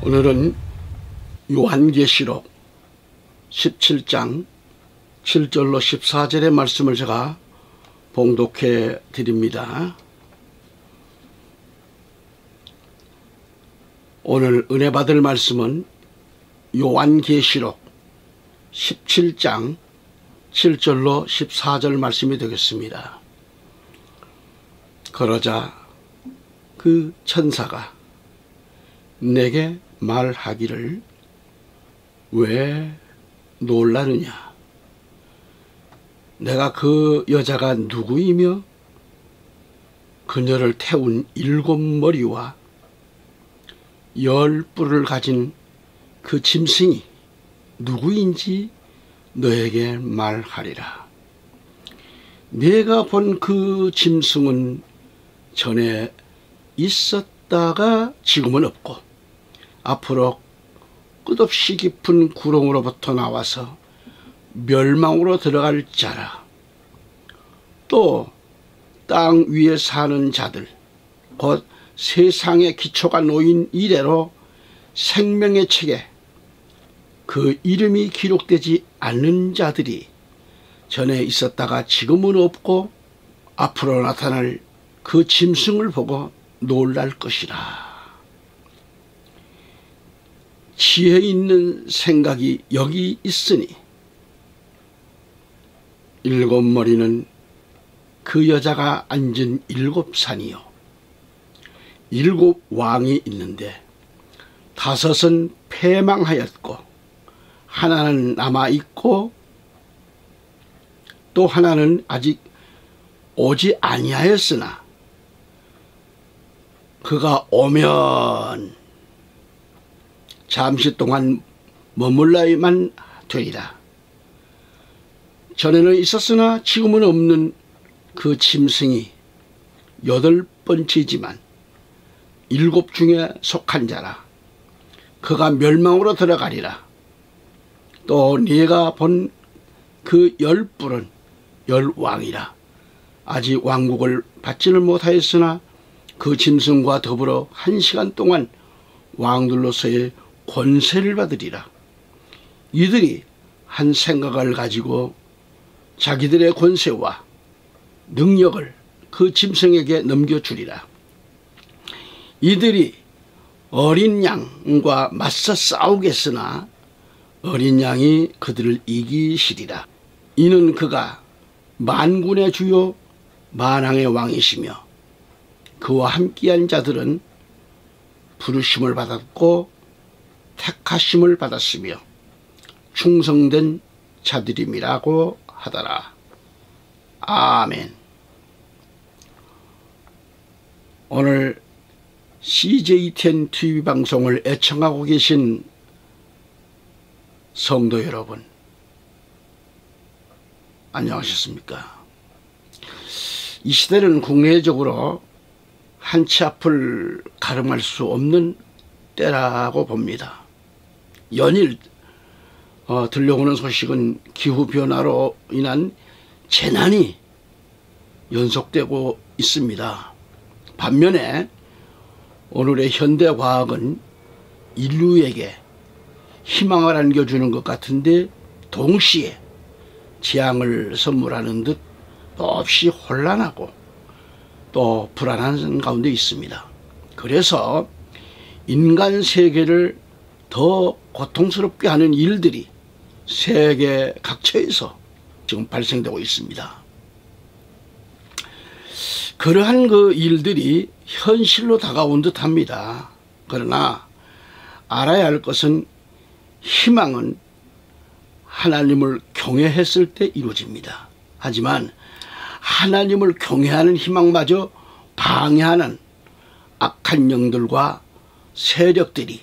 오늘은 요한계시록 17장 7절로 14절의 말씀을 제가 봉독해 드립니다. 오늘 은혜 받을 말씀은 요한계시록 17장 7절로 14절 말씀이 되겠습니다. 그러자 그 천사가 내게 말하기를 왜 놀라느냐? 내가 그 여자가 누구이며 그녀를 태운 7머리와 10뿔을 가진 그 짐승이 누구인지 너에게 말하리라. 내가 본 그 짐승은 전에 있었다가 지금은 없고 앞으로 끝없이 깊은 구렁으로부터 나와서 멸망으로 들어갈 자라. 또 땅 위에 사는 자들, 곧 세상의 기초가 놓인 이래로 생명의 책에 그 이름이 기록되지 않는 자들이 전에 있었다가 지금은 없고 앞으로 나타날 그 짐승을 보고 놀랄 것이라. 지혜 있는 생각이 여기 있으니 7머리는 그 여자가 앉은 7산이요 7왕이 있는데 5은 패망하였고 하나는 남아있고 또 하나는 아직 오지 아니하였으나 그가 오면 잠시 동안 머물러야만 되리라. 전에는 있었으나 지금은 없는 그 짐승이 8번째지만 7 중에 속한 자라. 그가 멸망으로 들어가리라. 또 네가 본 그 10뿔은 10왕이라. 아직 왕국을 받지는 못하였으나 그 짐승과 더불어 1시간 동안 왕들로서의 권세를 받으리라. 이들이 한 생각을 가지고 자기들의 권세와 능력을 그 짐승에게 넘겨주리라. 이들이 어린 양과 맞서 싸우겠으나 어린 양이 그들을 이기시리라. 이는 그가 만군의 주요 만왕의 왕이시며 그와 함께한 자들은 부르심을 받았고 택하심을 받았으며 충성된 자들임이라고 하더라. 아멘. 오늘 CJTN TV 방송을 애청하고 계신 성도 여러분, 안녕하셨습니까? 이 시대는 국내적으로 한치 앞을 가름할 수 없는 때라고 봅니다. 연일 들려오는 소식은 기후변화로 인한 재난이 연속되고 있습니다. 반면에 오늘의 현대과학은 인류에게 희망을 안겨주는 것 같은데 동시에 재앙을 선물하는 듯 없이 혼란하고 또 불안한 가운데 있습니다. 그래서 인간 세계를 더 고통스럽게 하는 일들이 세계 각처에서 지금 발생되고 있습니다. 그러한 그 일들이 현실로 다가온 듯 합니다. 그러나 알아야 할 것은 희망은 하나님을 경외했을 때 이루어집니다. 하지만 하나님을 경외하는 희망마저 방해하는 악한 영들과 세력들이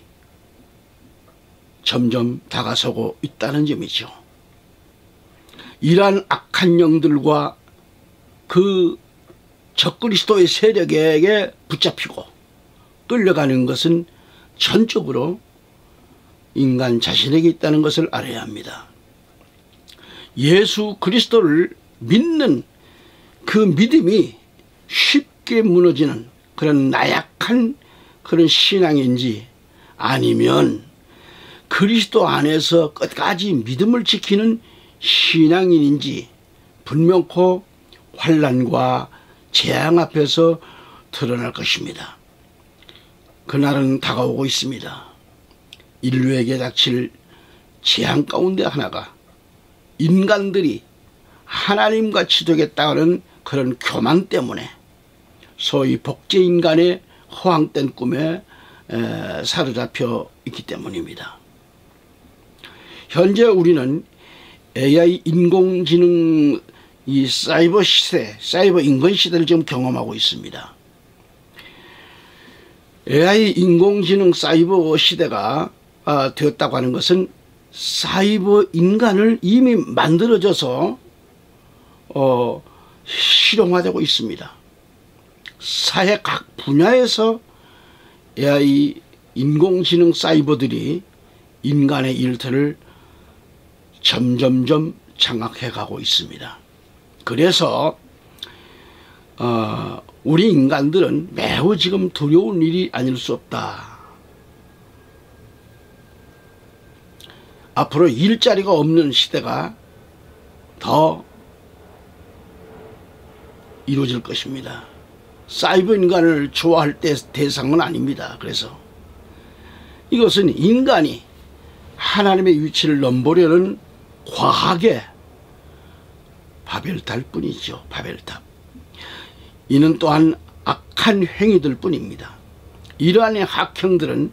점점 다가서고 있다는 점이죠. 이러한 악한 영들과 그 적그리스도의 세력에게 붙잡히고 끌려가는 것은 전적으로 인간 자신에게 있다는 것을 알아야 합니다. 예수 그리스도를 믿는 그 믿음이 쉽게 무너지는 그런 나약한 그런 신앙인지 아니면 그리스도 안에서 끝까지 믿음을 지키는 신앙인인지 분명코 환난과 재앙 앞에서 드러날 것입니다. 그날은 다가오고 있습니다. 인류에게 닥칠 재앙 가운데 하나가 인간들이 하나님같이 되겠다는 그런 교만 때문에 소위 복제인간의 허황된 꿈에 사로잡혀 있기 때문입니다. 현재 우리는 AI 인공지능 이 사이버 시대, 사이버 인권 시대를 지금 경험하고 있습니다. AI 인공지능 사이버 시대가 되었다고 하는 것은 사이버 인간을 이미 만들어져서 실용화되고 있습니다. 사회 각 분야에서 AI 인공지능 사이버들이 인간의 일터를 점점점 장악해 가고 있습니다. 그래서 우리 인간들은 매우 지금 두려운 일이 아닐 수 없다. 앞으로 일자리가 없는 시대가 더 이루어질 것입니다. 사이버 인간을 좋아할 때 대상은 아닙니다. 그래서 이것은 인간이 하나님의 위치를 넘보려는 과학의 바벨탑 뿐이죠. 바벨탑. 이는 또한 악한 행위들 뿐입니다. 이러한 악행들은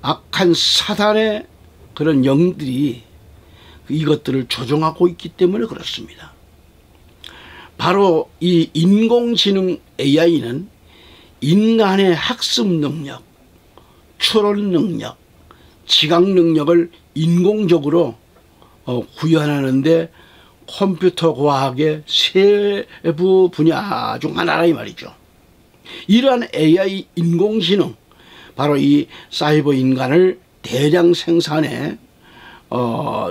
악한 사단의 그런 영들이 이것들을 조종하고 있기 때문에 그렇습니다. 바로 이 인공지능 AI는 인간의 학습 능력, 추론 능력, 지각 능력을 인공적으로 구현하는데 컴퓨터 과학의 세부 분야 중 하나라 이 말이죠. 이러한 AI 인공지능, 바로 이 사이버 인간을 대량 생산해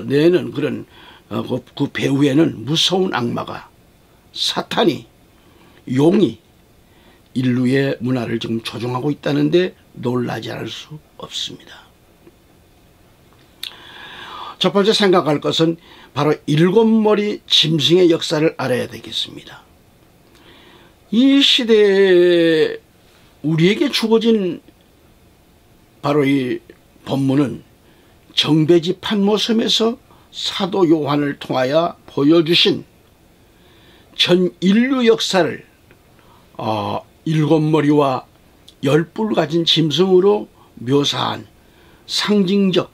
내는 그런 그 배후에는 무서운 악마가, 사탄이, 용이 인류의 문화를 지금 조종하고 있다는데 놀라지 않을 수 없습니다. 첫 번째 생각할 것은 바로 일곱 머리 짐승의 역사를 알아야 되겠습니다. 이 시대에 우리에게 주어진 바로 이 본문은 정배지 판모섬에서 사도 요한을 통하여 보여주신 전 인류 역사를 일곱 머리와 열 뿔 가진 짐승으로 묘사한 상징적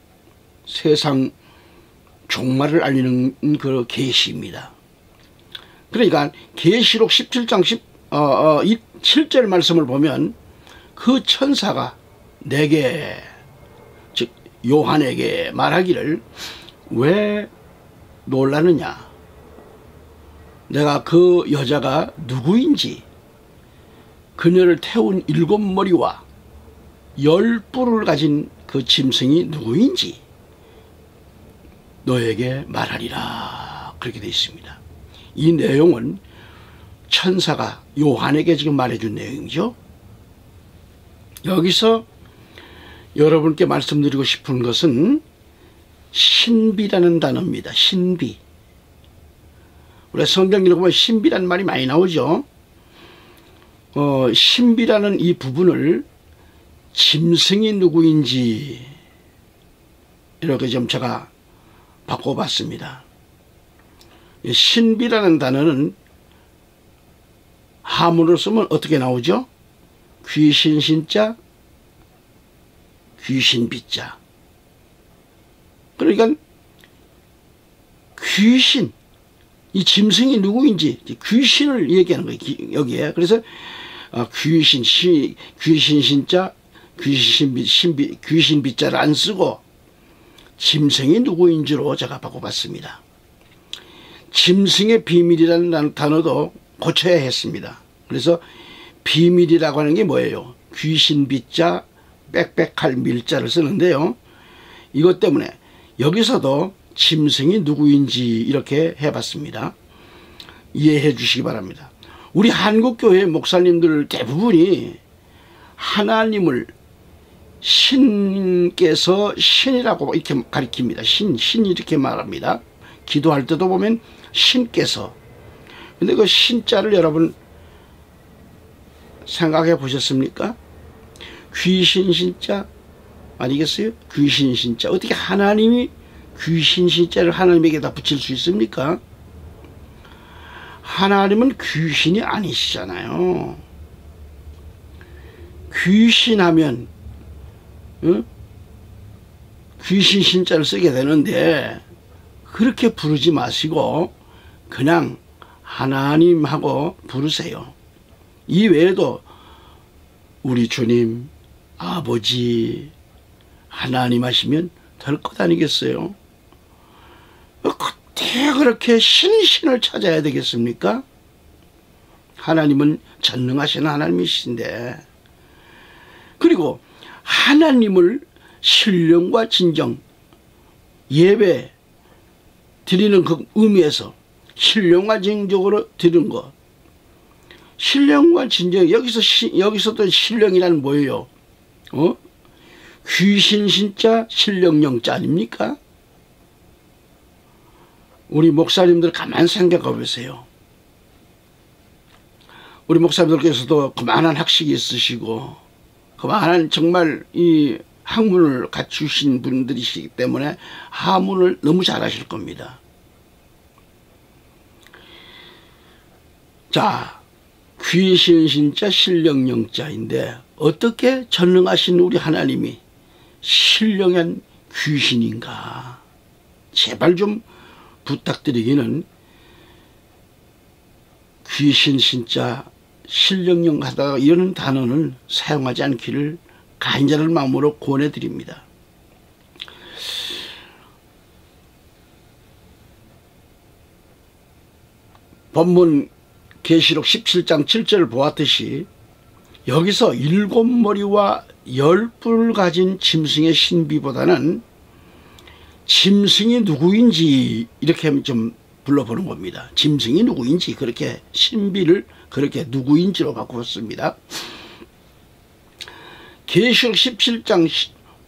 세상 종말을 알리는 그 계시입니다. 그러니까 계시록 17장 7절 말씀을 보면 그 천사가 내게, 즉 요한에게 말하기를 왜 놀라느냐, 내가 그 여자가 누구인지, 그녀를 태운 일곱 머리와 열 뿔을 가진 그 짐승이 누구인지 너에게 말하리라, 그렇게 되어 있습니다. 이 내용은 천사가 요한에게 지금 말해준 내용이죠. 여기서 여러분께 말씀드리고 싶은 것은 신비라는 단어입니다. 신비. 우리 성경 읽어보면 신비라는 말이 많이 나오죠. 신비라는 이 부분을 짐승이 누구인지 이렇게 좀 제가 바꿔봤습니다. 신비라는 단어는 하문으로 쓰면 어떻게 나오죠? 귀신 신자, 귀신 비자. 그러니까 귀신, 이 짐승이 누구인지 귀신을 얘기하는 거예요. 여기에. 그래서 귀신 신자, 귀신 비자를 안 쓰고 짐승이 누구인지로 제가 바꿔봤습니다. 짐승의 비밀이라는 단어도 고쳐야 했습니다. 그래서 비밀이라고 하는 게 뭐예요? 귀신 비자, 빽빽할 밀자를 쓰는데요. 이것 때문에 여기서도 짐승이 누구인지 이렇게 해봤습니다. 이해해 주시기 바랍니다. 우리 한국교회 목사님들 대부분이 하나님을 신께서 신이라고 이렇게 가리킵니다. 신이 이렇게 말합니다. 기도할 때도 보면 신께서. 근데 그 신자를 여러분 생각해 보셨습니까? 귀신 신자 아니겠어요? 귀신 신자. 어떻게 하나님이 귀신 신자를 하나님에게다 붙일 수 있습니까? 하나님은 귀신이 아니시잖아요. 귀신하면 귀신 신자를 쓰게 되는데 그렇게 부르지 마시고 그냥 하나님하고 부르세요. 이 외에도 우리 주님, 아버지, 하나님 하시면 될 것 아니겠어요? 그때 그렇게 신을 찾아야 되겠습니까? 하나님은 전능하신 하나님이신데, 그리고 하나님을 신령과 진정, 예배 드리는 그 의미에서 신령과 진정으로 드리는 것. 신령과 진정, 여기서도 신령이란 뭐예요? 귀신 신자, 신령 영자 아닙니까? 우리 목사님들 가만 생각해 보세요. 우리 목사님들께서도 그만한 학식이 있으시고 그만한 정말 이 학문을 갖추신 분들이시기 때문에 하문을 너무 잘하실 겁니다. 자, 귀신 신자, 신령 영자인데 어떻게 전능하신 우리 하나님이 신령한 귀신인가? 제발 좀 부탁드리기는 귀신 신자, 신령 영 하다가 이런 단어는 사용하지 않기를 간절한 마음으로 권해드립니다. 본문 계시록 17장 7절을 보았듯이 여기서 7머리와 10뿔을 가진 짐승의 신비보다는 짐승이 누구인지 이렇게 좀 불러보는 겁니다. 짐승이 누구인지 그렇게 신비를 그렇게 누구인지로 바꾸었습니다. 계시록 17장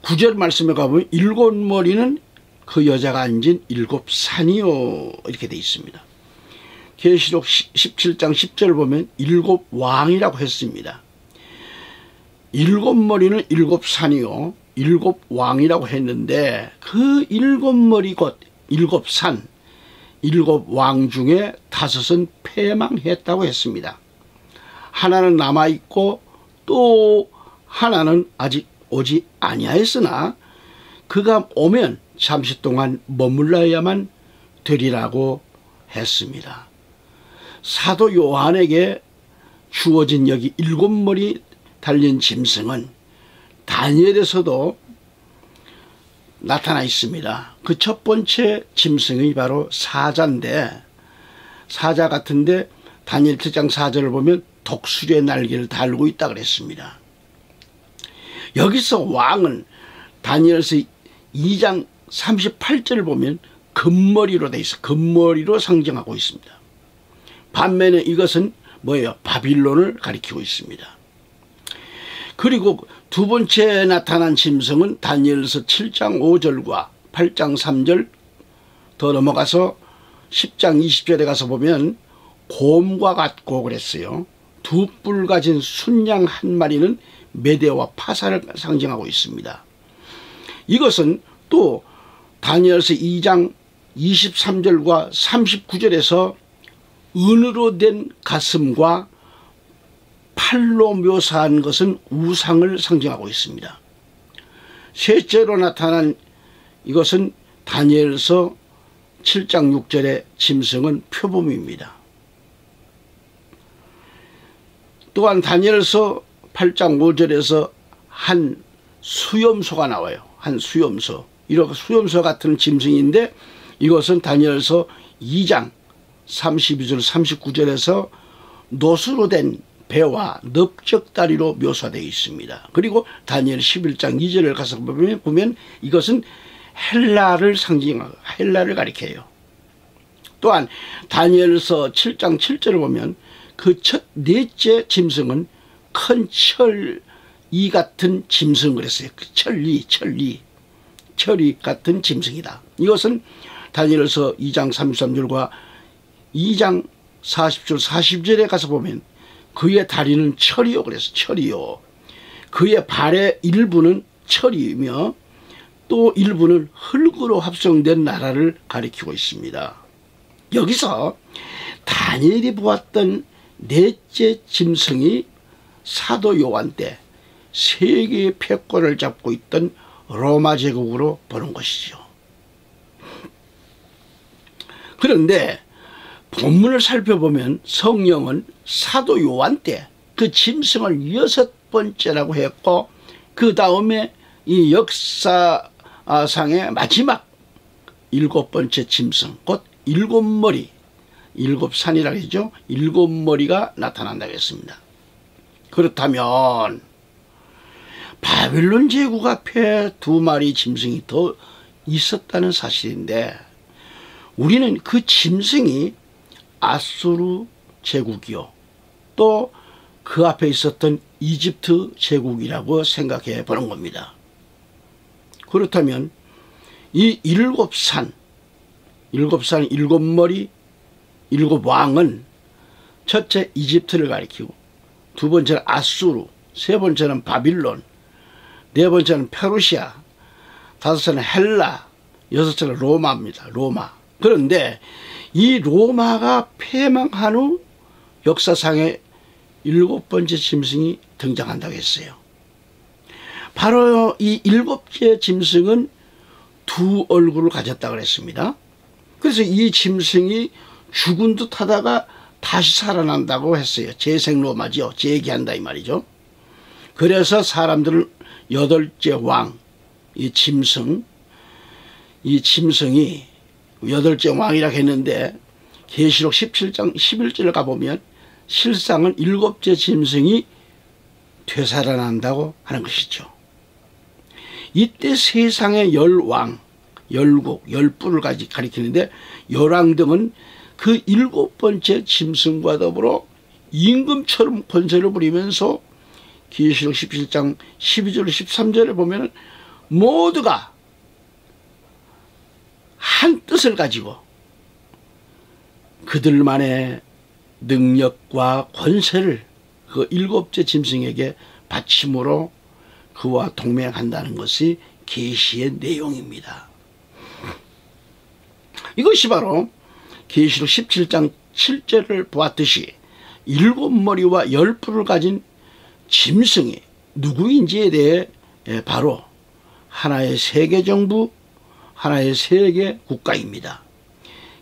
9절 말씀에 가보면 7머리는 그 여자가 앉은 7산이요 이렇게 되어 있습니다. 계시록 17장 10절을 보면 7왕이라고 했습니다. 7머리는 7산이요 7왕이라고 했는데 그 7머리 곧 7산 7왕 중에 5은 패망했다고 했습니다. 하나는 남아있고 또 하나는 아직 오지 아니하였으나 그가 오면 잠시 동안 머물러야만 되리라고 했습니다. 사도 요한에게 주어진 여기 7머리 달린 짐승은 다니엘에서도 나타나 있습니다. 그 첫 번째 짐승이 바로 사자인데 사자 같은데 다니엘 7장 4절을 보면 독수리의 날개를 달고 있다 그랬습니다. 여기서 왕은 다니엘서 2장 38절을 보면 금머리로 돼 있어. 금머리로 상징하고 있습니다. 반면에 이것은 뭐예요? 바빌론을 가리키고 있습니다. 그리고 두 번째 나타난 짐승은 다니엘서 7장 5절과 8장 3절 더 넘어가서 10장 20절에 가서 보면 곰과 같고 그랬어요. 2뿔 가진 순양 한 마리는 메대와 파사를 상징하고 있습니다. 이것은 또 다니엘서 2장 23절과 39절에서 은으로 된 가슴과 팔로 묘사한 것은 우상을 상징하고 있습니다. 셋째로 나타난 이것은 다니엘서 7장 6절의 짐승은 표범입니다. 또한 다니엘서 8장 5절에서 한 수염소가 나와요. 한 수염소. 이렇게 수염소 같은 짐승인데 이것은 다니엘서 2장 32절 39절에서 노수로 된 배와 넓적다리로 묘사되어 있습니다. 그리고 다니엘 11장 2절을 가서 보면 이것은 헬라를 상징하고 헬라를 가리켜요. 또한 다니엘서 7장 7절을 보면 그 넷째 짐승은 큰 철 이 같은 짐승 그랬어요. 철이 같은 짐승이다. 이것은 다니엘서 2장 33절과 2장 40절 40절에 가서 보면 그의 다리는 철이요 그래서 철이요. 그의 발의 일부는 철이며 또 일부는 흙으로 합성된 나라를 가리키고 있습니다. 여기서 다니엘이 보았던 넷째 짐승이 사도 요한 때 세계의 패권을 잡고 있던 로마 제국으로 보는 것이죠. 그런데 본문을 살펴보면 성령은 사도 요한 때 그 짐승을 6번째라고 했고 그 다음에 이 역사상의 마지막 7번째 짐승 곧 7머리 7산이라고 했죠. 7머리가 나타난다고 했습니다. 그렇다면 바빌론 제국 앞에 2마리 짐승이 더 있었다는 사실인데 우리는 그 짐승이 아수르 제국이요 또 그 앞에 있었던 이집트 제국이라고 생각해 보는 겁니다. 그렇다면 이 7산 7머리 7왕은 첫째 이집트를 가리키고 두 번째는 아수르, 세 번째는 바빌론, 네 번째는 페르시아, 다섯째는 헬라, 여섯째는 로마입니다. 로마. 그런데 이 로마가 패망한 후 역사상에 7번째 짐승이 등장한다고 했어요. 바로 이 7째 짐승은 두 얼굴을 가졌다고 했습니다. 그래서 이 짐승이 죽은 듯 하다가 다시 살아난다고 했어요. 재생로마죠. 재기한다 이 말이죠. 그래서 사람들은 8째 왕, 이 짐승이 8째 왕이라고 했는데 계시록 17장 11절을 가보면 실상은 7째 짐승이 되살아난다고 하는 것이죠. 이때 세상의 10왕, 10국, 10부를 가리키는데 열왕 등은 그 7번째 짐승과 더불어 임금처럼 권세를 부리면서 계시록 17장 12절 13절에 보면 모두가 한 뜻을 가지고 그들만의 능력과 권세를 그 7째 짐승에게 바침으로 그와 동맹한다는 것이 계시의 내용입니다. 이것이 바로 계시록 17장 7절을 보았듯이 7머리와 10뿔을 가진 짐승이 누구인지에 대해 바로 하나의 세계정부, 하나의 세계 국가입니다.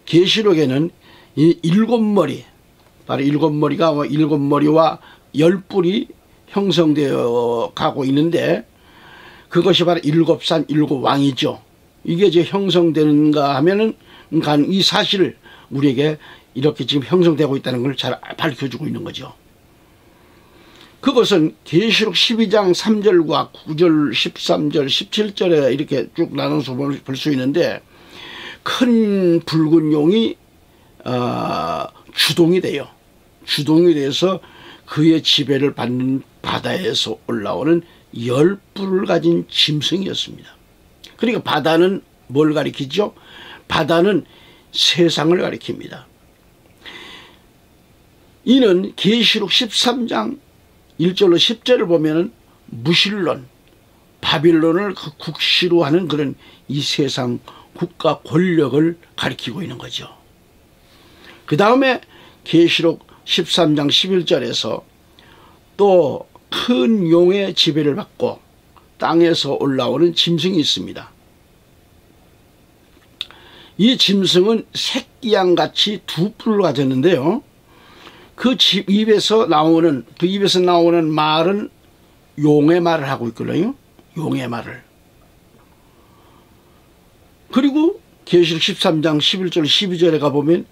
계시록에는 이 7머리, 바로 7머리와 10뿔이 형성되어 가고 있는데 그것이 바로 7산 7왕이죠. 이게 이제 형성되는가 하면은 이 사실을 우리에게 이렇게 지금 형성되고 있다는 걸 잘 밝혀주고 있는 거죠. 그것은 계시록 12장 3절과 9절, 13절, 17절에 이렇게 쭉 나눠서 볼 수 있는데 큰 붉은 용이 주동이 돼요. 주동이 돼서 그의 지배를 받는 바다에서 올라오는 10뿔을 가진 짐승이었습니다. 그러니까 바다는 뭘 가리키죠? 바다는 세상을 가리킵니다. 이는 계시록 13장 1절로 10절을 보면 무실론, 바빌론을 그 국시로 하는 그런 이 세상 국가 권력을 가리키고 있는 거죠. 그 다음에 계시록 13장 11절에서 또 큰 용의 지배를 받고 땅에서 올라오는 짐승이 있습니다. 이 짐승은 새끼양같이 2뿔을 가졌는데요. 그 입에서 나오는 말은 용의 말을 하고 있거든요. 용의 말을. 그리고 계시록 13장 11절 12절에 가보면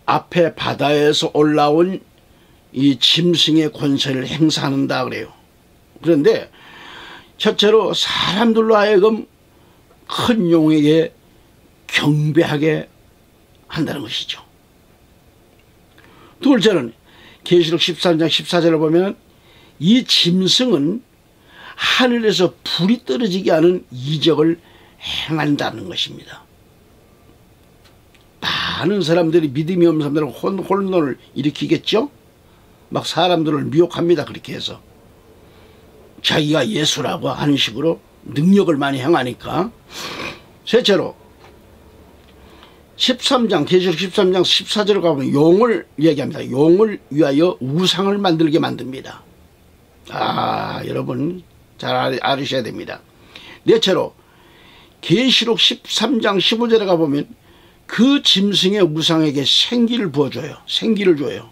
앞에 바다에서 올라온 이 짐승의 권세를 행사한다 그래요. 그런데 첫째로 사람들로 하여금 큰 용에게 경배하게 한다는 것이죠. 두 번째는 계시록 13장 14절을 보면 이 짐승은 하늘에서 불이 떨어지게 하는 이적을 행한다는 것입니다. 많은 사람들이 믿음이 없는 사람들은 혼돈을 일으키겠죠. 막 사람들을 미혹합니다. 그렇게 해서 자기가 예수라고 하는 식으로 능력을 많이 행하니까. 셋째로 13장 계시록 13장 14절을 가보면 용을 얘기합니다. 용을 위하여 우상을 만들게 만듭니다. 여러분 잘 알으셔야 됩니다. 넷째로 계시록 13장 15절에 가보면 그 짐승의 우상에게 생기를 부어줘요. 생기를 줘요.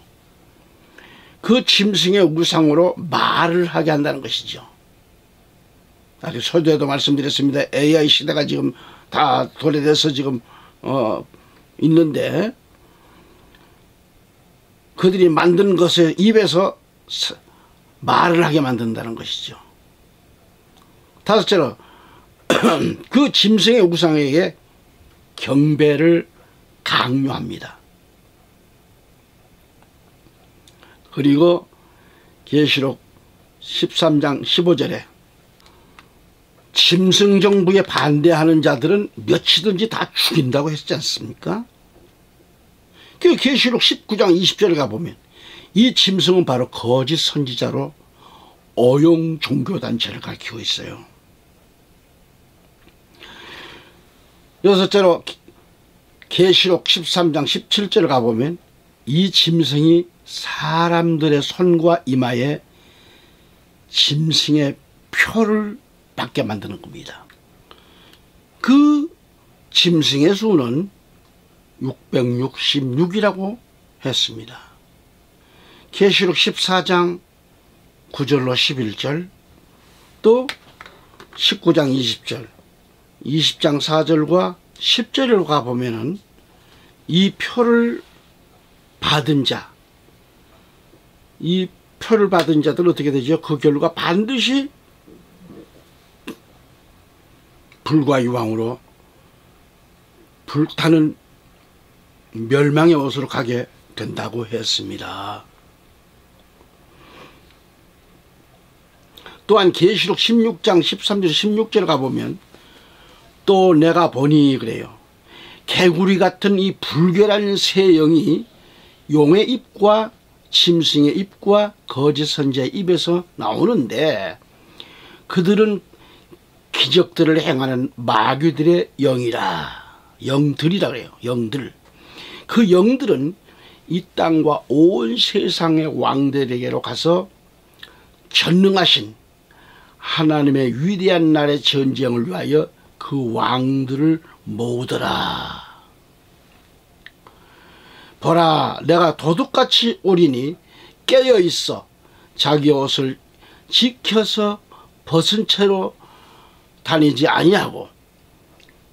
그 짐승의 우상으로 말을 하게 한다는 것이죠. 서두에도 말씀드렸습니다. AI 시대가 지금 다 도래돼서 지금 있는데 그들이 만든 것에 입에서 말을 하게 만든다는 것이죠. 다섯째로 그 짐승의 우상에게 경배를 강요합니다. 그리고 계시록 13장 15절에 짐승 정부에 반대하는 자들은 몇이든지 다 죽인다고 했지 않습니까? 그 계시록 19장 20절에 가보면 이 짐승은 바로 거짓 선지자로 어용 종교단체를 가리키고 있어요. 여섯째로 계시록 13장 17절을 가보면 이 짐승이 사람들의 손과 이마에 짐승의 표를 받게 만드는 겁니다. 그 짐승의 수는 666이라고 했습니다. 계시록 14장 9절로 11절, 또 19장 20절, 20장 4절과 10절을 가보면은 이 표를 받은 자, 이 표를 받은 자들은 어떻게 되죠? 그 결과 반드시 불과 유황으로 불타는 멸망의 옷으로 가게 된다고 했습니다. 또한 계시록 16장 13절 16절 가보면 또 내가 보니 그래요. 개구리 같은 이 불결한 새 영이 용의 입과 짐승의 입과 거짓 선지자의 입에서 나오는데 그들은 기적들을 행하는 마귀들의 영들이라 그래요. 영들. 그 영들은 이 땅과 온 세상의 왕들에게로 가서 전능하신 하나님의 위대한 날의 전쟁을 위하여 그 왕들을 모으더라. 보라, 내가 도둑같이 오리니 깨어있어 자기 옷을 지켜서 벗은 채로 다니지 아니하고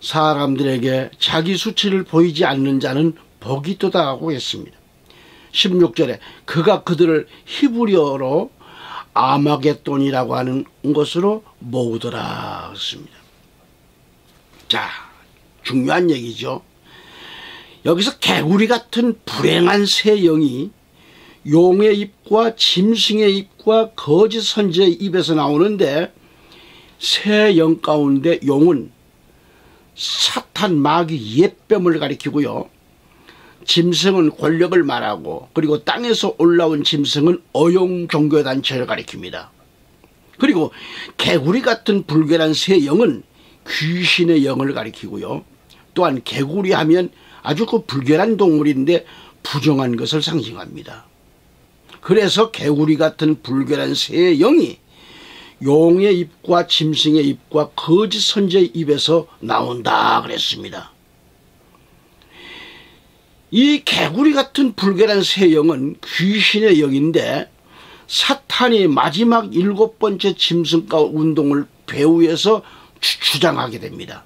사람들에게 자기 수치를 보이지 않는 자는 복이 있도다 하고 했습니다. 16절에 그가 그들을 히브리어로 아마겟돈이라고 하는 것으로 모으더라 했습니다. 자, 중요한 얘기죠. 여기서 개구리 같은 불행한 새 영이 용의 입과 짐승의 입과 거짓 선지자의 입에서 나오는데 새 영 가운데 용은 사탄 마귀 옛뱀을 가리키고요. 짐승은 권력을 말하고 그리고 땅에서 올라온 짐승은 어용 종교단체를 가리킵니다. 그리고 개구리 같은 불결한 새 영은 귀신의 영을 가리키고요. 또한 개구리 하면 아주 그 불결한 동물인데 부정한 것을 상징합니다. 그래서 개구리 같은 불결한 새 영이 용의 입과 짐승의 입과 거짓 선지자의 입에서 나온다 그랬습니다. 이 개구리 같은 불결한 새 영은 귀신의 영인데 사탄이 마지막 7번째 짐승과 운동을 배후에서 주장하게 됩니다.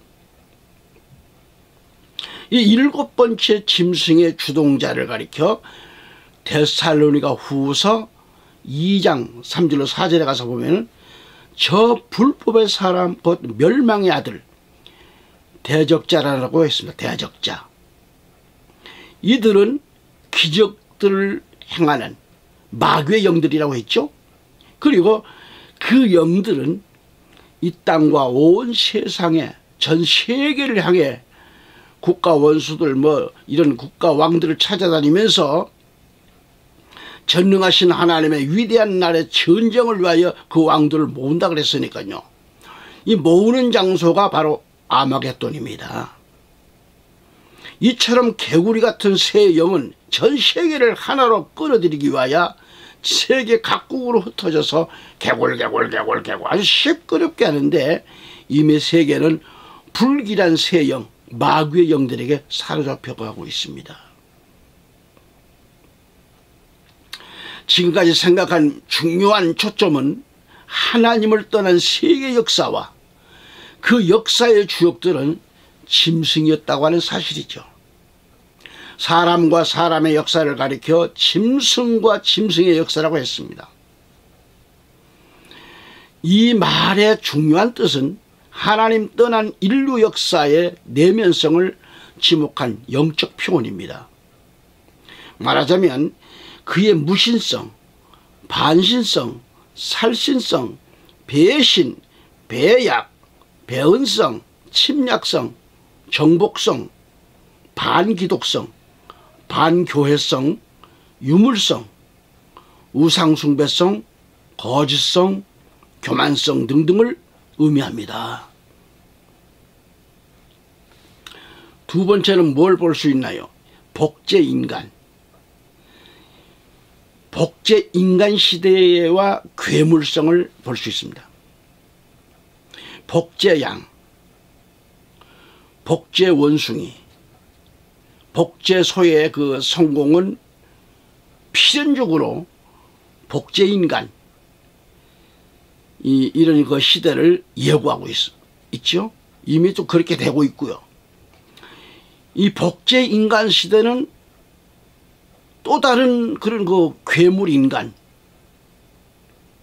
이 7번째 짐승의 주동자를 가리켜 데살로니가 후서 2장 3절로 4절에 가서 보면 저 불법의 사람 곧 멸망의 아들 대적자라고 했습니다. 대적자. 이들은 기적들을 행하는 마귀의 영들이라고 했죠. 그리고 그 영들은 이 땅과 온 세상에 전 세계를 향해 국가 원수들 이런 국가 왕들을 찾아다니면서 전능하신 하나님의 위대한 날의 전쟁을 위하여 그 왕들을 모은다 그랬으니까요. 이 모으는 장소가 바로 아마겟돈입니다. 이처럼 개구리 같은 새 영은 전 세계를 하나로 끌어들이기 위하여 세계 각국으로 흩어져서 개굴 아주 시끄럽게 하는데, 이미 세계는 불길한 새 영, 마귀의 영들에게 사로잡혀 가고 있습니다. 지금까지 생각한 중요한 초점은 하나님을 떠난 세계 역사와 그 역사의 주역들은 짐승이었다고 하는 사실이죠. 사람과 사람의 역사를 가리켜 짐승과 짐승의 역사라고 했습니다. 이 말의 중요한 뜻은 하나님 떠난 인류 역사의 내면성을 지목한 영적 표현입니다. 말하자면 그의 무신성, 반신성, 살신성, 배신, 배약, 배은성, 침략성, 정복성, 반기독성, 반교회성, 유물성, 우상숭배성, 거짓성, 교만성 등등을 의미합니다. 두 번째는 뭘 볼 수 있나요? 복제인간. 복제인간 시대와 괴물성을 볼 수 있습니다. 복제양, 복제원숭이, 복제소의 그 성공은 필연적으로 복제인간, 이런 그 시대를 예고하고 있죠. 이미 또 그렇게 되고 있고요. 이 복제인간 시대는 또 다른 그런 그 괴물인간,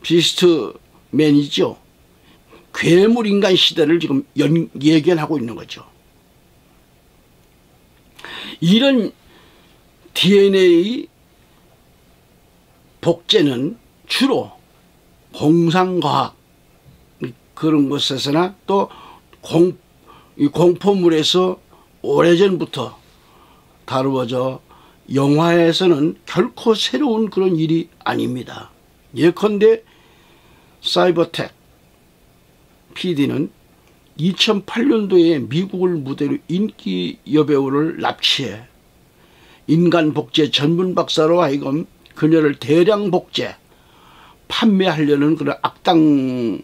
비스트맨이죠. 괴물인간 시대를 지금 예견하고 있는 거죠. 이런 DNA 복제는 주로 공상과학 그런 곳에서나 또 공포물에서 오래전부터 다루어져 영화에서는 결코 새로운 그런 일이 아닙니다. 예컨대 사이버텍 PD는 2008년도에 미국을 무대로 인기 여배우를 납치해 인간 복제 전문 박사로 하여금 그녀를 대량 복제 판매하려는 그런 악당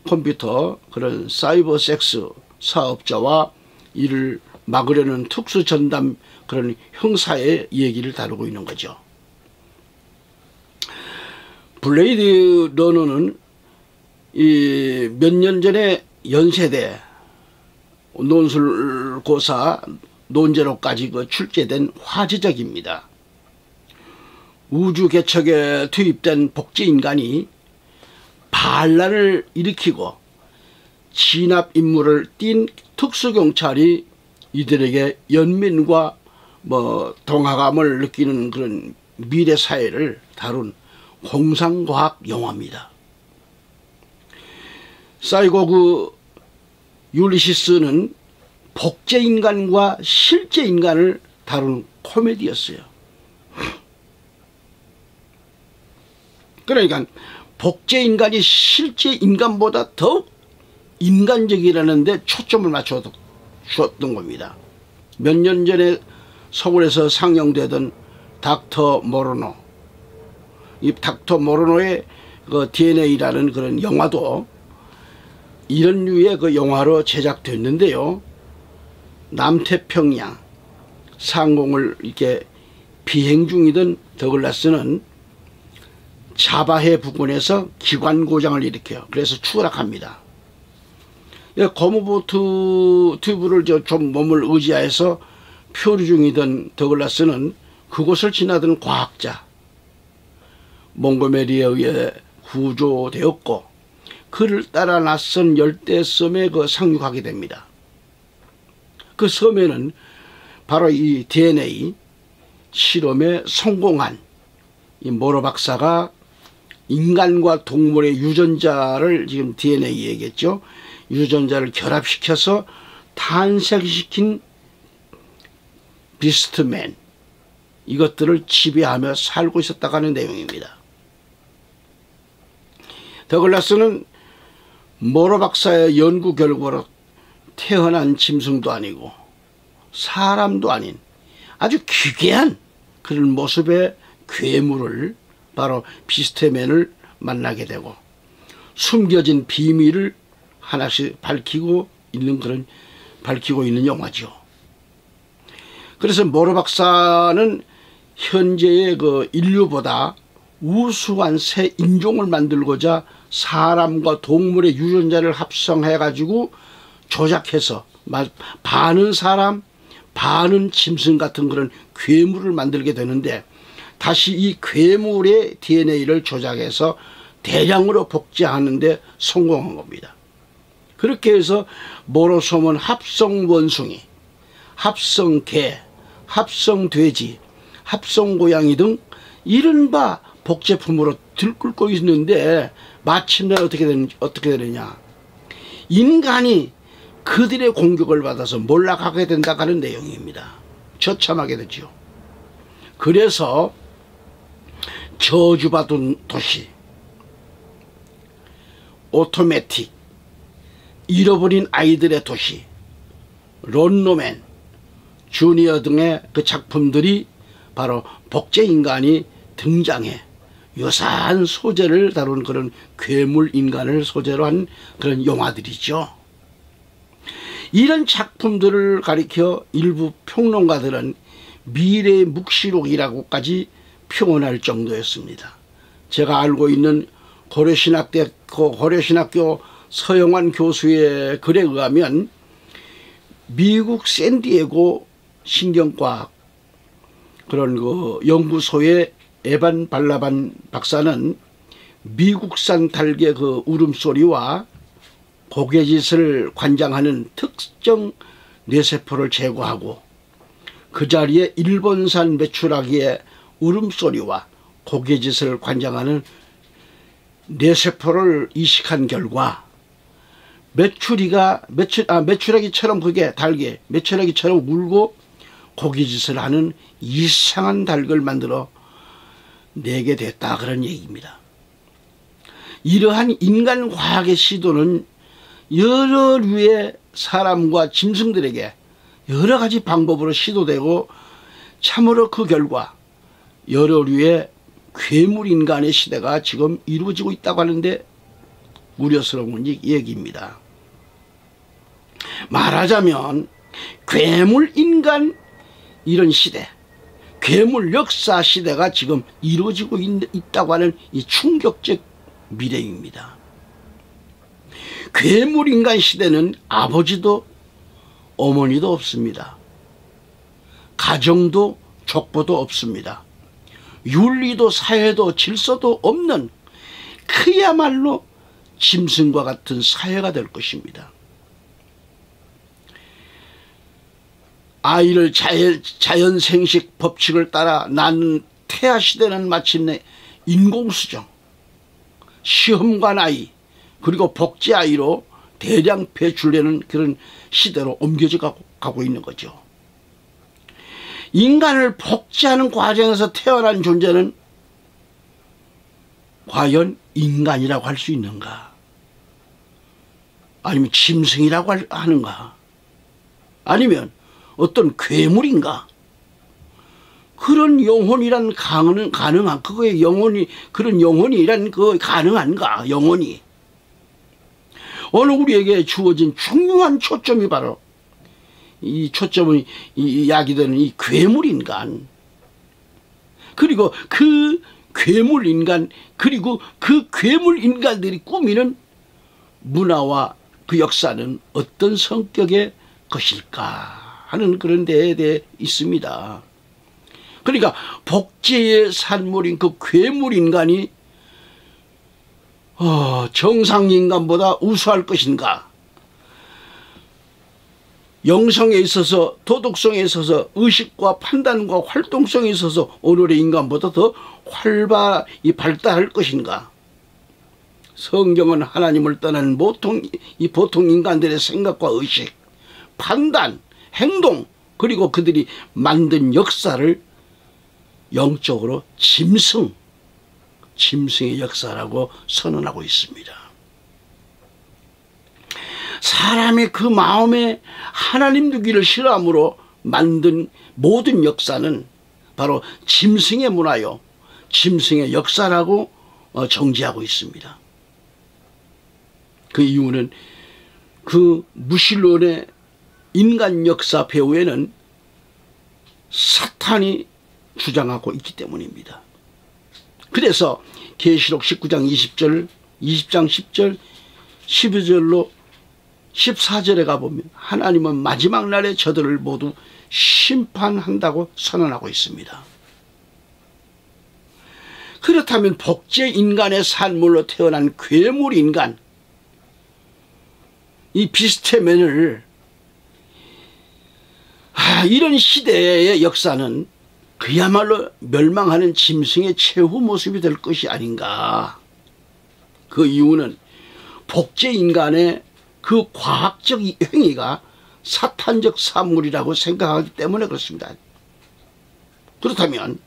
컴퓨터 그런 사이버 섹스 사업자와 이를 막으려는 특수 전담 그런 형사의 얘기를 다루고 있는 거죠. 블레이드 러너는 몇 년 전에 연세대 논술고사 논제로까지 출제된 화제작입니다. 우주 개척에 투입된 복제인간이 반란을 일으키고 진압 임무를 띈 특수경찰이 이들에게 연민과 동화감을 느끼는 그런 미래 사회를 다룬 공상과학 영화입니다. 사이고그 율리시스는 복제인간과 실제인간을 다룬 코미디였어요. 그러니까 복제인간이 실제인간보다 더욱 인간적이라는 데 초점을 맞춰 주었던 겁니다. 몇 년 전에 서울에서 상영되던 닥터 모로노, 이 닥터 모로노의 그 DNA라는 그런 영화도 이런 류의 그 영화로 제작됐는데요. 남태평양 상공을 이렇게 비행 중이던 더글라스는 자바해 부근에서 기관 고장을 일으켜요. 그래서 추락합니다. 고무보트 튜브를 좀 몸을 의지하여서 표류 중이던 더글라스는 그곳을 지나던 과학자 몽고메리에 의해 구조되었고 그를 따라 낯선 열대섬에 상륙하게 됩니다. 그 섬에는 바로 이 DNA 실험에 성공한 이 모로 박사가 인간과 동물의 유전자를 지금 DNA 얘기했죠. 유전자를 결합시켜서 탄생시킨 비스트맨, 이것들을 지배하며 살고 있었다고 하는 내용입니다. 더글라스는 모로 박사의 연구 결과로 태어난 짐승도 아니고 사람도 아닌 아주 기괴한 그런 모습의 괴물을, 바로 비스트맨을 만나게 되고 숨겨진 비밀을 하나씩 밝히고 있는 영화죠. 그래서 모로 박사는 현재의 그 인류보다 우수한 새 인종을 만들고자 사람과 동물의 유전자를 합성해 가지고 조작해서 반은 사람 반은 짐승 같은 그런 괴물을 만들게 되는데, 다시 이 괴물의 DNA를 조작해서 대량으로 복제하는 데 성공한 겁니다. 그렇게 해서 모로솜은 합성원숭이, 합성개, 합성돼지, 합성고양이 등 이른바 복제품으로 들끓고 있는데, 마침내 어떻게 되느냐, 인간이 그들의 공격을 받아서 몰락하게 된다고 하는 내용입니다. 처참하게 되죠. 그래서 저주받은 도시, 오토매틱, 잃어버린 아이들의 도시, 론노맨, 주니어 등의 그 작품들이 바로 복제인간이 등장해 유사한 소재를 다룬 그런 괴물 인간을 소재로 한 그런 영화들이죠. 이런 작품들을 가리켜 일부 평론가들은 미래의 묵시록이라고까지 표현할 정도였습니다. 제가 알고 있는 고려신학교 서영환 교수의 글에 의하면 미국 샌디에고 신경과학 그런 그 연구소의 에반 발라반 박사는 미국산 닭의 그 울음소리와 고개짓을 관장하는 특정 뇌세포를 제거하고 그 자리에 일본산 메추라기의 울음소리와 고개짓을 관장하는 뇌세포를 이식한 결과 메추라기처럼 그게 닭이 메추라기처럼 울고 고개짓을 하는 이상한 닭을 만들어 내게 됐다, 그런 얘기입니다. 이러한 인간 과학의 시도는 여러 류의 사람과 짐승들에게 여러 가지 방법으로 시도되고 참으로 그 결과 여러 류의 괴물 인간의 시대가 지금 이루어지고 있다고 하는데 우려스러운 얘기입니다. 말하자면 괴물 인간 이런 시대, 괴물 역사 시대가 지금 이루어지고 있다고 하는 이 충격적 미래입니다. 괴물 인간 시대는 아버지도 어머니도 없습니다. 가정도 족보도 없습니다. 윤리도 사회도 질서도 없는 그야말로 짐승과 같은 사회가 될 것입니다. 아이를 자연생식 법칙을 따라 낳는 태아 시대는 마침내 인공수정, 시험관 아이, 그리고 복제 아이로 대량 배출되는 그런 시대로 옮겨져 가고 있는 거죠. 인간을 복제하는 과정에서 태어난 존재는 과연 인간이라고 할 수 있는가? 아니면 짐승이라고 하는가? 아니면 어떤 괴물인가? 그런 영혼이란 가능한, 그거의 영혼이, 그런 영혼이란 그 가능한가? 영혼이. 오늘 우리에게 주어진 중요한 초점이 바로 이 초점은 이야기되는 이 괴물인간, 그리고 그 괴물인간, 그리고 그 괴물인간들이 꾸미는 문화와 그 역사는 어떤 성격의 것일까 하는 그런 데에 대해 있습니다. 그러니까 복제의 산물인 그 괴물인간이 정상인간보다 우수할 것인가? 영성에 있어서, 도덕성에 있어서, 의식과 판단과 활동성에 있어서 오늘의 인간보다 더 발달할 것인가? 성경은 하나님을 떠나는 보통 인간들의 생각과 의식, 판단, 행동, 그리고 그들이 만든 역사를 영적으로 짐승의 역사라고 선언하고 있습니다. 사람의 그 마음에 하나님 두기를 싫어함으로 만든 모든 역사는 바로 짐승의 문화요, 짐승의 역사라고 정지하고 있습니다. 그 이유는 그 무신론의 인간 역사 배후에는 사탄이 주장하고 있기 때문입니다. 그래서 계시록 19장 20절, 20장 10절, 12절로 14절에 가보면 하나님은 마지막 날에 저들을 모두 심판한다고 선언하고 있습니다. 그렇다면 복제 인간의 산물로 태어난 괴물 인간, 이 비스테맨을 이런 시대의 역사는 그야말로 멸망하는 짐승의 최후 모습이 될 것이 아닌가. 그 이유는 복제 인간의 그 과학적 행위가 사탄적 산물이라고 생각하기 때문에 그렇습니다. 그렇다면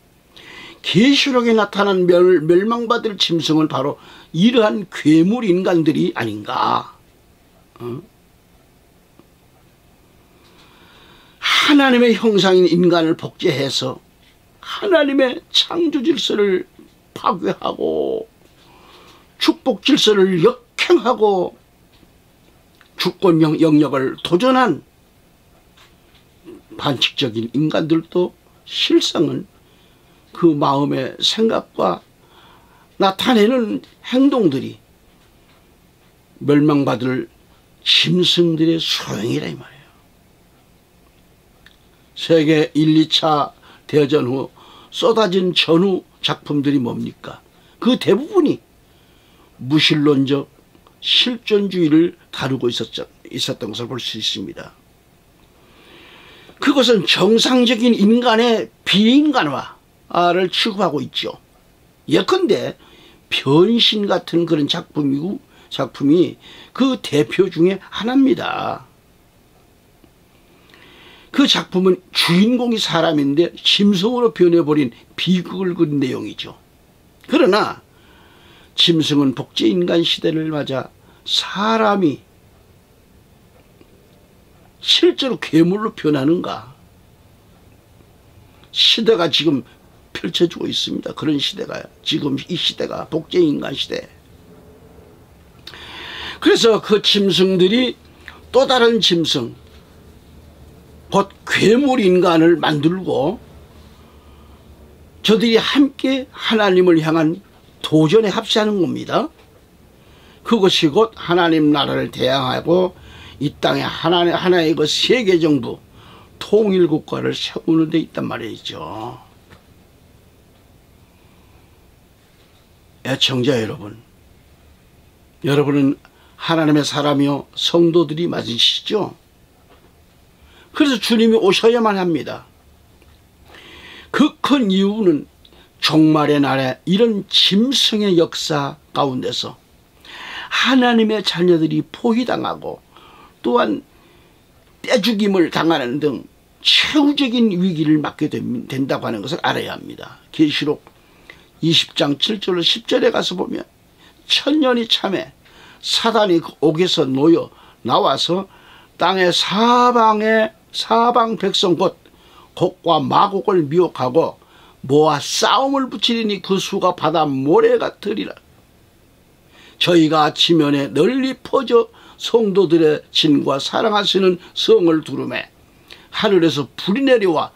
계시록에 나타난 멸망받을 짐승은 바로 이러한 괴물 인간들이 아닌가. 하나님의 형상인 인간을 복제해서 하나님의 창조 질서를 파괴하고 축복 질서를 역행하고 주권 영역을 도전한 반칙적인 인간들도 실상은 그 마음의 생각과 나타내는 행동들이 멸망받을 짐승들의 소형이라 이 말이에요. 세계 1, 2차 대전 후 쏟아진 전후 작품들이 뭡니까? 그 대부분이 무신론적 실존주의를 다루고 있었던 것을 볼 수 있습니다. 그것은 정상적인 인간의 비인간화를 추구하고 있죠. 예컨대 변신 같은 그런 작품이 그 대표 중에 하나입니다. 그 작품은 주인공이 사람인데 짐승으로 변해버린 비극을 그린 내용이죠. 그러나 짐승은 복제인간 시대를 맞아 사람이 실제로 괴물로 변하는가? 시대가 지금 펼쳐지고 있습니다. 그런 시대가 지금 이 시대가 복제인간 시대. 그래서 그 짐승들이 또 다른 짐승, 곧 괴물인간을 만들고 저들이 함께 하나님을 향한 도전에 합세하는 겁니다. 그것이 곧 하나님 나라를 대항하고 이 땅에 하나의 그 세계정부 통일국가를 세우는 데 있단 말이죠. 애청자 여러분, 여러분은 하나님의 사람이요 성도들이 맞으시죠? 그래서 주님이 오셔야만 합니다. 그 큰 이유는 종말의 날에 이런 짐승의 역사 가운데서 하나님의 자녀들이 포위당하고 또한 떼죽임을 당하는 등 최후적인 위기를 맞게 된다고 하는 것을 알아야 합니다. 계시록 20장 7절로 10절에 가서 보면 천년이 참에 사단이 그 옥에서 놓여 나와서 땅의 사방 백성 곧 곡과 마곡을 미혹하고 모아 싸움을 붙이리니 그 수가 바다 모래 같으리라. 저희가 지면에 널리 퍼져 성도들의 진과 사랑하시는 성을 두르매 하늘에서 불이 내려와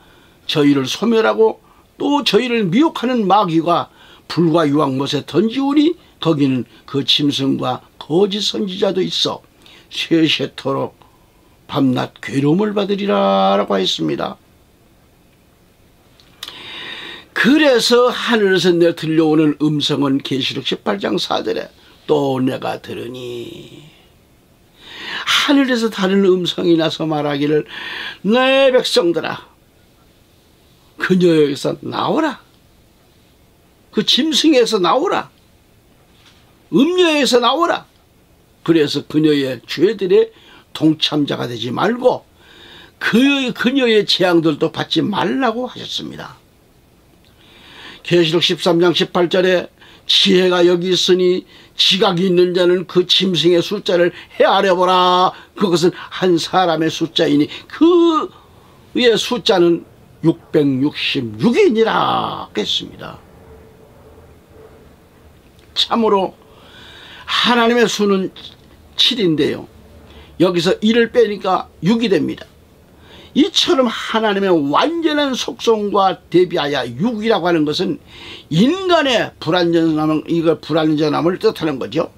저희를 소멸하고 또 저희를 미혹하는 마귀가 불과 유황못에 던지우니 거기는 그 짐승과 거짓 선지자도 있어 세세토록 밤낮 괴로움을 받으리라 라고 했습니다. 그래서 하늘에서 내 들려오는 음성은 계시록 18장 4절에 또 내가 들으니 하늘에서 다른 음성이 나서 말하기를 내 백성들아 그녀에게서 나오라. 그 짐승에서 나오라. 음녀에서 나오라. 그래서 그녀의 죄들의 동참자가 되지 말고 그녀의 재앙들도 받지 말라고 하셨습니다. 계시록 13장 18절에 지혜가 여기 있으니 지각이 있는 자는 그 짐승의 숫자를 헤아려보라. 그것은 한 사람의 숫자이니 그의 숫자는 666이니라 했습니다. 참으로 하나님의 수는 7인데요. 여기서 1을 빼니까 6이 됩니다. 이처럼 하나님의 완전한 속성과 대비하여 6이라고 하는 것은 인간의 불완전함을 뜻하는 거죠.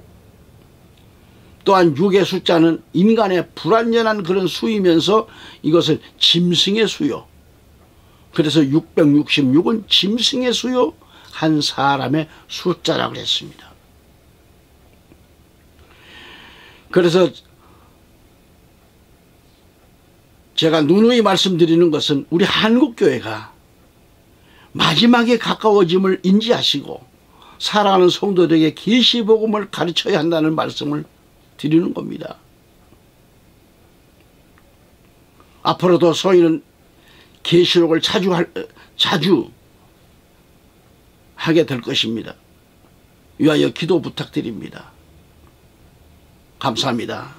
또한 6의 숫자는 인간의 불완전한 그런 수이면서 이것은 짐승의 수요. 그래서 666은 짐승의 수요, 한 사람의 숫자라고 했습니다. 그래서 제가 누누이 말씀드리는 것은 우리 한국교회가 마지막에 가까워짐을 인지하시고 사랑하는 성도들에게 계시복음을 가르쳐야 한다는 말씀을 드리는 겁니다. 앞으로도 저희는 계시록을 자주 하게 될 것입니다. 위하여 기도 부탁드립니다. 감사합니다.